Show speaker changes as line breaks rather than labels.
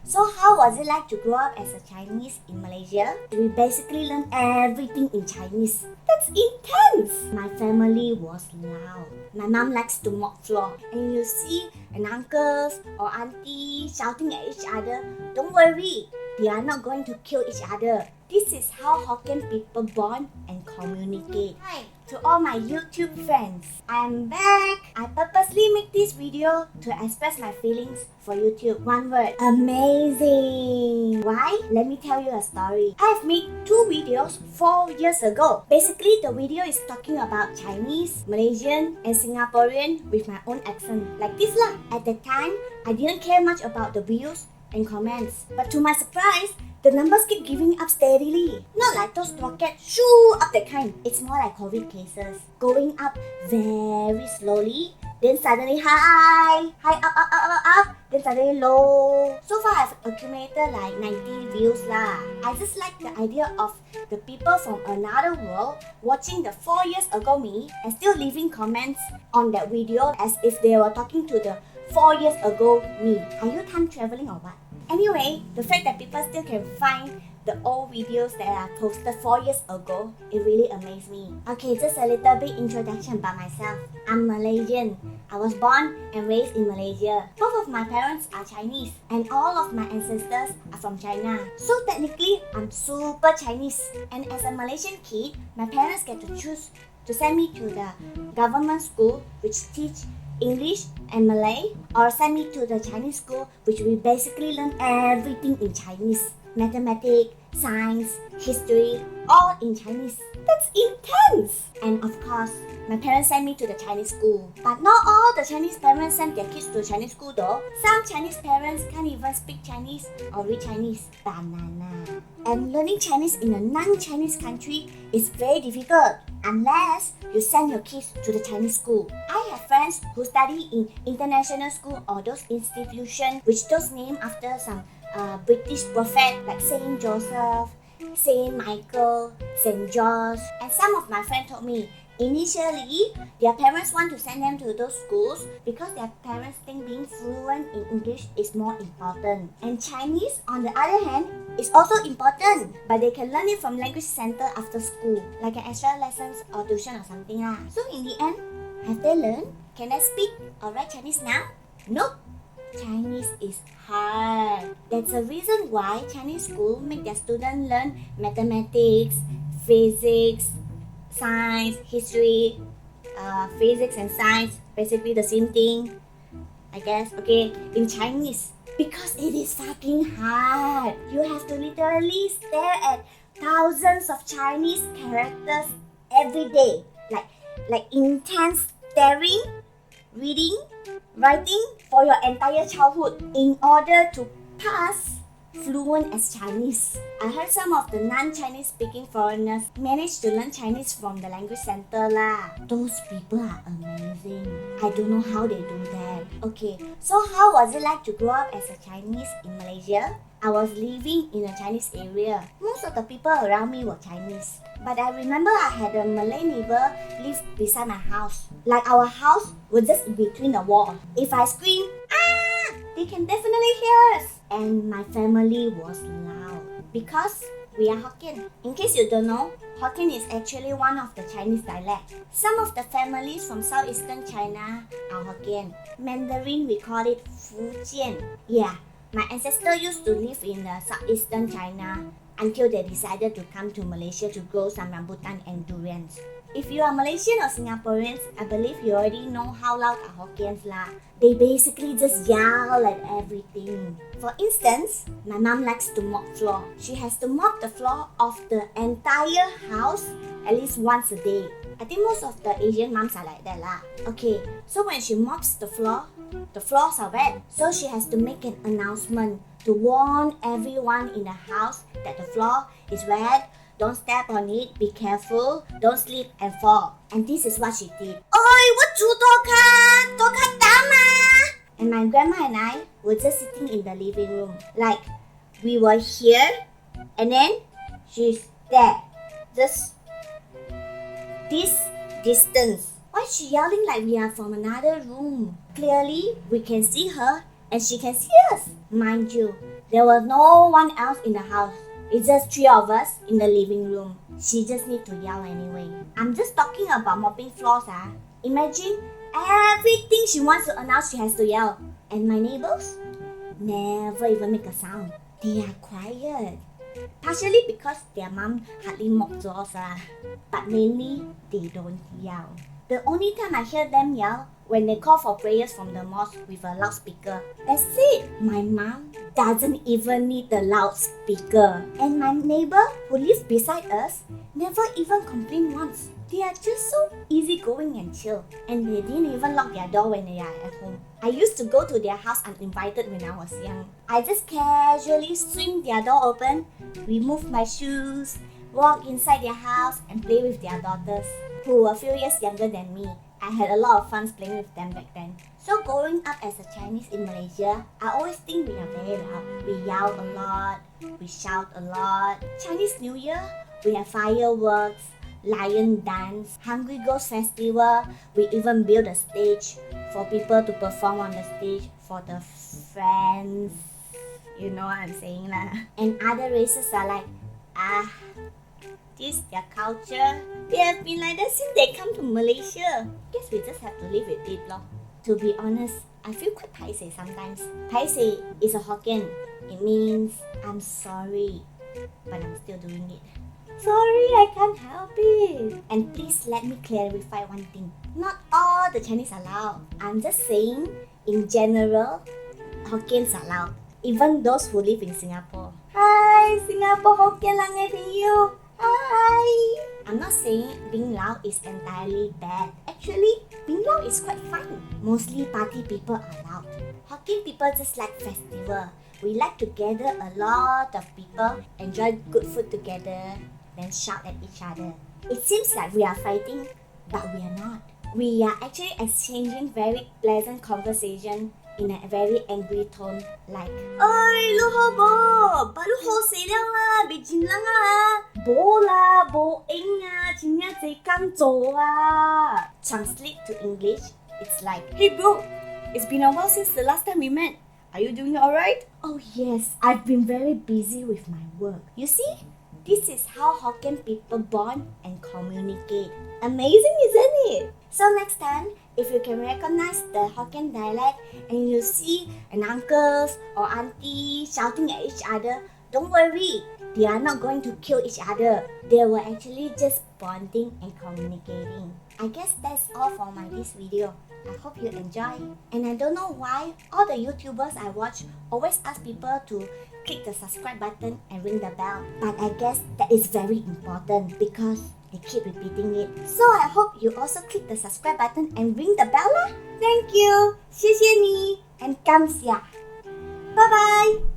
So how was it like to grow up as a Chinese in Malaysia? We basically learned everything in Chinese. That's intense! My family was loud. My mom likes to mop floor. And you see an uncles or auntie shouting at each other, don't worry, they are not going to kill each other. This is how Hokkien people bond and communicate. Hi to all my YouTube friends. I'm back. I purposely make this video to express my feelings for YouTube. One word, amazing. Why? Let me tell you a story. I've made 2 videos 4 years ago. Basically, the video is talking about Chinese, Malaysian, and Singaporean with my own accent. Like this lah. At the time, I didn't care much about the views and comments. But to my surprise, the numbers keep giving up steadily. Not like those rockets shoo up that kind. It's more like COVID cases. Going up very slowly, then suddenly high, up, then suddenly low. So far I've accumulated like 90 views lah. I just like the idea of the people from another world watching the 4 years ago me and still leaving comments on that video as if they were talking to the 4 years ago me. Are you time traveling or what? Anyway, the fact that people still can find the old videos that I posted 4 years ago, it really amazed me. Okay, just a little bit introduction about myself. I'm Malaysian. I was born and raised in Malaysia. Both of my parents are Chinese and all of my ancestors are from China. So technically, I'm super Chinese. And as a Malaysian kid, my parents get to choose to send me to the government school which teach English and Malay, or send me to the Chinese school which we basically learn everything in Chinese. Mathematics, science, history, all in Chinese. That's intense! And of course, my parents sent me to the Chinese school. But not all the Chinese parents send their kids to Chinese school though. Some Chinese parents can't even speak Chinese or read Chinese. Banana. And learning Chinese in a non-Chinese country is very difficult unless you send your kids to the Chinese school. I have friends who study in international school or those institutions which those named after some British prophet like Saint Joseph, Saint Michael, Saint George. And some of my friends told me initially their parents want to send them to those schools because their parents think being fluent in English is more important. And Chinese, on the other hand, is also important, but they can learn it from language center after school, like an extra lessons or tuition or something lah. So in the end, have they learned? Can they speak or write Chinese now? Nope. Chinese is hard. That's a reason why Chinese school make their students learn mathematics, physics, science, history, physics and science, basically the same thing, I guess, okay, in Chinese. Because it is fucking hard. You have to literally stare at thousands of Chinese characters every day. Like intense staring, reading, writing for your entire childhood in order to pass fluent as Chinese. I heard some of the non-Chinese speaking foreigners manage to learn Chinese from the language center lah. Those people are amazing. I don't know how they do that. Okay, so how was it like to grow up as a Chinese in Malaysia? I was living in a Chinese area. Most of the people around me were Chinese. But I remember I had a Malay neighbor live beside my house. Like our house was just in between the wall. If I scream, ah, they can definitely hear us. And my family was loud because we are Hokkien. In case you don't know, Hokkien is actually one of the Chinese dialects. Some of the families from southeastern China are Hokkien. Mandarin, we call it Fujian. Yeah, my ancestors used to live in southeastern China until they decided to come to Malaysia to grow some rambutan and durians. If you are Malaysian or Singaporeans, I believe you already know how loud are Hokkiens lah. They basically just yell at everything. For instance, my mom likes to mop floor. She has to mop the floor of the entire house at least once a day. I think most of the Asian moms are like that lah. Okay, so when she mops the floors are wet. So she has to make an announcement to warn everyone in the house that the floor is wet. Don't step on it, be careful, don't slip and fall. And this is what she did. Oi, what you Toka dama? And my grandma and I were just sitting in the living room. Like, we were here, and then she's there. Just this distance. Why is she yelling like we are from another room? Clearly, we can see her and she can see us. Mind you, there was no one else in the house. It's just 3 of us in the living room. She just need to yell anyway. I'm just talking about mopping floors. Imagine everything she wants to announce, she has to yell. And my neighbors never even make a sound. They are quiet. Partially because their mom hardly mop floors, but mainly they don't yell. The only time I hear them yell when they call for prayers from the mosque with a loudspeaker. That's it. My mom doesn't even need the loudspeaker. And my neighbor who lives beside us never even complained once. They are just so easygoing and chill. And they didn't even lock their door when they are at home. I used to go to their house uninvited when I was young. I just casually swing their door open, remove my shoes, walk inside their house and play with their daughters, who were a few years younger than me. I had a lot of fun playing with them back then. So growing up as a Chinese in Malaysia, I always think we are very loud. We yell a lot, we shout a lot. Chinese New Year, we have fireworks, lion dance, Hungry Ghost Festival. We even build a stage for people to perform on the stage for the friends. You know what I'm saying lah. And other races are like, this their culture. They have been like that since they come to Malaysia. Guess we just have to live with it lor. To be honest, I feel quite paiseh sometimes. Paiseh is a Hokkien. It means I'm sorry, but I'm still doing it. Sorry, I can't help it. And please let me clarify one thing. Not all the Chinese are loud. I'm just saying, in general, Hokkiens are loud. Even those who live in Singapore. Hi, Singapore Hokkien lang to you. Hi! I'm not saying being loud is entirely bad. Actually, being loud is quite fun. Mostly party people are loud. Hokkien people just like festival. We like to gather a lot of people, enjoy good food together, then shout at each other. It seems like we are fighting, but we are not. We are actually exchanging very pleasant conversation in a very angry tone like, Oi, lu ho bo, baru ho se liao la, bị chín lăng bo la, bo ing chín nha zai gang zhou Translate to English, it's like,
Hey bro, it's been a while since the last time we met. Are you doing alright?
Oh yes, I've been very busy with my work. You see, this is how Hokkien people bond and communicate. Amazing, isn't it? So next time, if you can recognize the Hokkien dialect and you see an uncles or auntie shouting at each other, don't worry. They are not going to kill each other. They were actually just bonding and communicating. I guess that's all for this video. I hope you enjoy. And I don't know why all the YouTubers I watch always ask people to click the subscribe button and ring the bell. But I guess that is very important because they keep repeating it. So I hope you also click the subscribe button and ring the bell lah. Thank you. 谢谢你 and 感谢. Bye bye.